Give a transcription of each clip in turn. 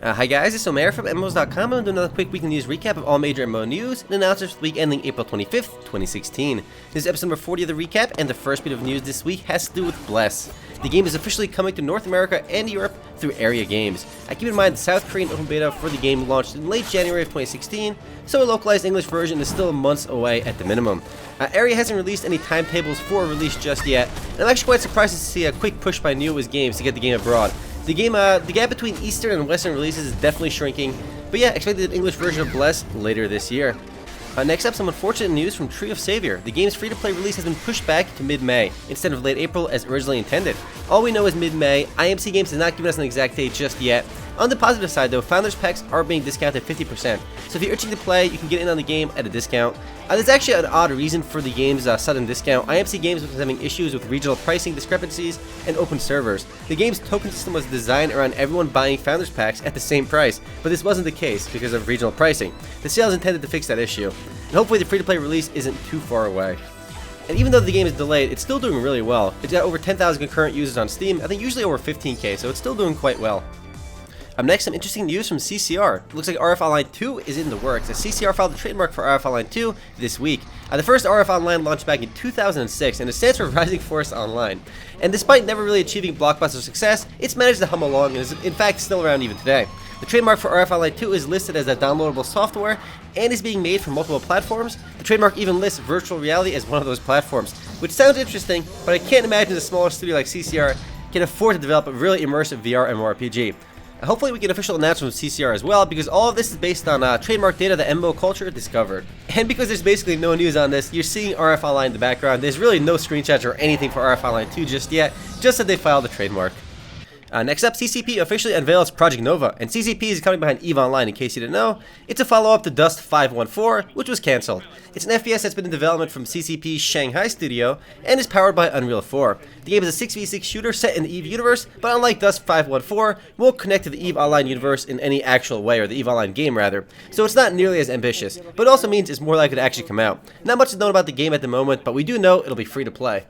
Hi guys, it's Omer from MMOs.com. I'm doing another quick weekly news recap of all major MMO news and announcements for the week ending April 25th, 2016. This is episode number 40 of the recap, and the first bit of news this week has to do with Bless. The game is officially coming to North America and Europe through Area Games. Keep in mind the South Korean open beta for the game launched in late January of 2016, so a localized English version is still months away at the minimum. Area hasn't released any timetables for release just yet, and I'm actually quite surprised to see a quick push by Newis Games to get the game abroad. The gap between Eastern and Western releases is definitely shrinking, but yeah, expect the English version of Bless later this year. Next up, some unfortunate news from Tree of Savior. The game's free-to-play release has been pushed back to mid-May, instead of late April as originally intended. All we know is mid-May. IMC Games has not given us an exact date just yet. On the positive side though, Founders Packs are being discounted 50%, so if you're itching to play, you can get in on the game at a discount. There's actually an odd reason for the game's sudden discount. IMC Games was having issues with regional pricing discrepancies and open servers. The game's token system was designed around everyone buying Founders Packs at the same price, but this wasn't the case because of regional pricing. The sale is intended to fix that issue, and hopefully the free-to-play release isn't too far away. And even though the game is delayed, it's still doing really well. It's got over 10,000 concurrent users on Steam, I think usually over 15k, so it's still doing quite well. Up next, some interesting news from CCR. It looks like RF Online 2 is in the works. The CCR filed a trademark for RF Online 2 this week. The first RF Online launched back in 2006, and it stands for Rising Force Online. And despite never really achieving blockbuster success, it's managed to hum along and is in fact still around even today. The trademark for RF Online 2 is listed as a downloadable software and is being made for multiple platforms. The trademark even lists virtual reality as one of those platforms, which sounds interesting, but I can't imagine a smaller studio like CCR can afford to develop a really immersive VR MMORPG. Hopefully we get official announcements from CCR as well, because all of this is based on trademark data that MMO culture discovered. And because there's basically no news on this, you're seeing RF Online in the background. There's really no screenshots or anything for RF Online 2 just yet, just that they filed the trademark. Next up, CCP officially unveils Project Nova, and CCP is coming behind EVE Online in case you didn't know. It's a follow-up to Dust 514, which was cancelled. It's an FPS that's been in development from CCP's Shanghai studio, and is powered by Unreal 4. The game is a 6v6 shooter set in the EVE universe, but unlike Dust 514, won't connect to the EVE Online universe in any actual way, or the EVE Online game rather, so it's not nearly as ambitious, but it also means it's more likely to actually come out. Not much is known about the game at the moment, but we do know it'll be free to play.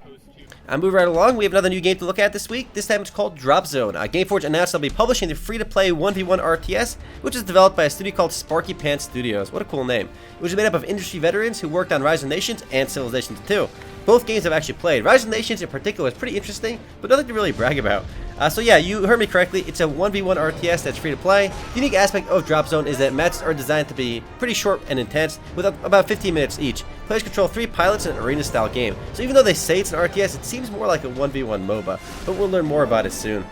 Moving right along, we have another new game to look at this week. This time it's called Drop Zone. Gameforge announced they'll be publishing the free-to-play 1v1 RTS, which is developed by a studio called Sparky Pants Studios. What a cool name. Which is made up of industry veterans who worked on Rise of Nations and Civilization 2. Both games I've actually played. Rise of Nations in particular is pretty interesting, but nothing to really brag about. So yeah, you heard me correctly. It's a 1v1 RTS that's free to play. The unique aspect of Drop Zone is that matches are designed to be pretty short and intense, with about 15 minutes each. Players control 3 pilots in an arena-style game. So even though they say it's an RTS, it seems more like a 1v1 MOBA. But we'll learn more about it soon.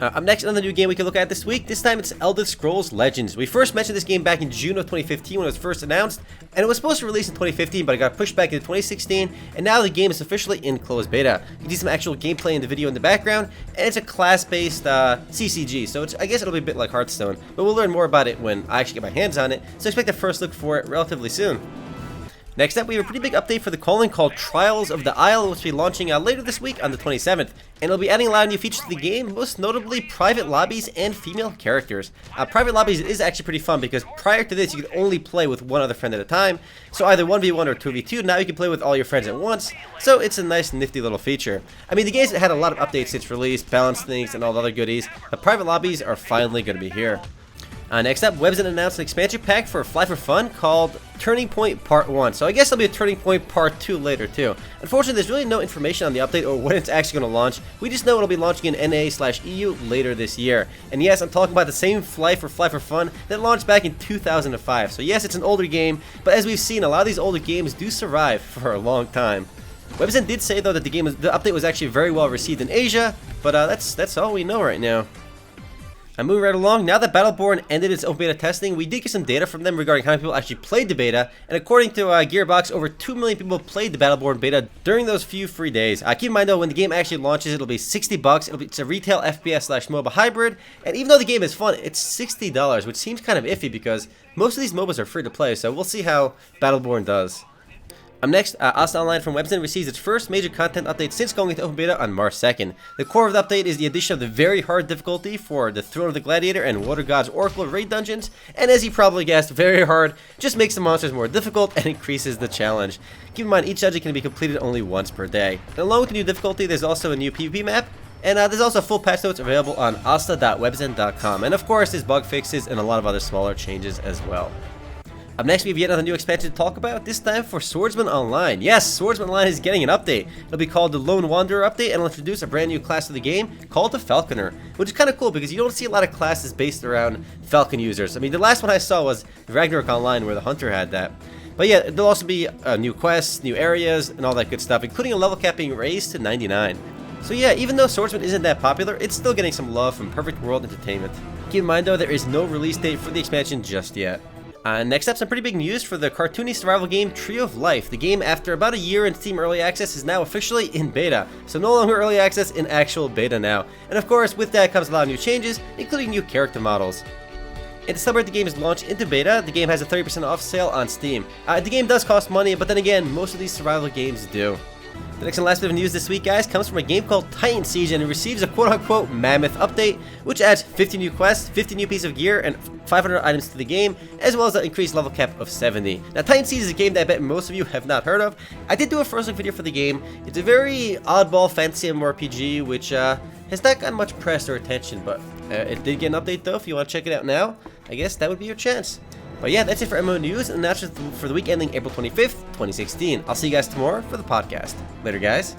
Up next, another new game we can look at this week. This time it's Elder Scrolls Legends. We first mentioned this game back in June of 2015 when it was first announced, and it was supposed to release in 2015, but it got pushed back into 2016, and now the game is officially in closed beta. You can see some actual gameplay in the video in the background, and it's a class-based CCG, so I guess it'll be a bit like Hearthstone, but we'll learn more about it when I actually get my hands on it, so expect a first look for it relatively soon. Next up, we have a pretty big update for the Culling called Trials of the Isle, which will be launching later this week on the 27th. And it'll be adding a lot of new features to the game, most notably private lobbies and female characters. Private lobbies is actually pretty fun because prior to this, you could only play with one other friend at a time. So either 1v1 or 2v2, now you can play with all your friends at once. So it's a nice, nifty little feature. I mean, the game's had a lot of updates since release, balance things, and all the other goodies. But private lobbies are finally going to be here. Next up, Webzen announced an expansion pack for Fly for Fun called Turning Point Part 1. So I guess there'll be a Turning Point Part 2 later too. Unfortunately, there's really no information on the update or when it's actually going to launch. We just know it'll be launching in NA/EU later this year. And yes, I'm talking about the same Fly for Fun that launched back in 2005. So yes, it's an older game, but as we've seen, a lot of these older games do survive for a long time. Webzen did say though that the update was actually very well received in Asia, but that's all we know right now. I'm moving right along. Now that Battleborn ended its open beta testing, we did get some data from them regarding how many people actually played the beta, and according to Gearbox, over 2 million people played the Battleborn beta during those few free days. Keep in mind though, when the game actually launches, it'll be $60. It's a retail FPS/MOBA hybrid, and even though the game is fun, it's $60, which seems kind of iffy because most of these MOBAs are free to play, so we'll see how Battleborn does. Next, Asta Online from Webzen receives its first major content update since going into open beta on March 2nd. The core of the update is the addition of the very hard difficulty for the Throne of the Gladiator and Water God's Oracle raid dungeons, and as you probably guessed, very hard just makes the monsters more difficult and increases the challenge. Keep in mind, each dungeon can be completed only once per day. And along with the new difficulty, there's also a new PvP map, And there's also full patch notes available on Asta.webzen.com. And of course, there's bug fixes and a lot of other smaller changes as well. Up next, we have yet another new expansion to talk about, this time for Swordsman Online. Yes, Swordsman Online is getting an update. It'll be called the Lone Wanderer update, and it'll introduce a brand new class to the game called the Falconer, which is kind of cool because you don't see a lot of classes based around Falcon users. I mean, the last one I saw was Ragnarok Online, where the Hunter had that. But yeah, there'll also be new quests, new areas, and all that good stuff, including a level cap being raised to 99. So yeah, even though Swordsman isn't that popular, it's still getting some love from Perfect World Entertainment. Keep in mind though, there is no release date for the expansion just yet. Next up, some pretty big news for the cartoony survival game Tree of Life. The game, after about a year in Steam Early Access, is now officially in beta. So no longer Early Access, in actual beta now. And of course, with that comes a lot of new changes, including new character models. And to celebrate the game's launch into beta, the game has a 30% off sale on Steam. The game does cost money, but then again, most of these survival games do. The next and last bit of news this week, guys, comes from a game called Titan Siege, and it receives a quote-unquote mammoth update, which adds 50 new quests, 50 new pieces of gear, and 500 items to the game, as well as an increased level cap of 70. Now, Titan Siege is a game that I bet most of you have not heard of. I did do a first look video for the game. It's a very oddball fantasy MMORPG, which has not gotten much press or attention, but it did get an update though. If you want to check it out now, I guess that would be your chance. But yeah, that's it for MMO news, and that's just for the week ending April 25th, 2016. I'll see you guys tomorrow for the podcast. Later, guys.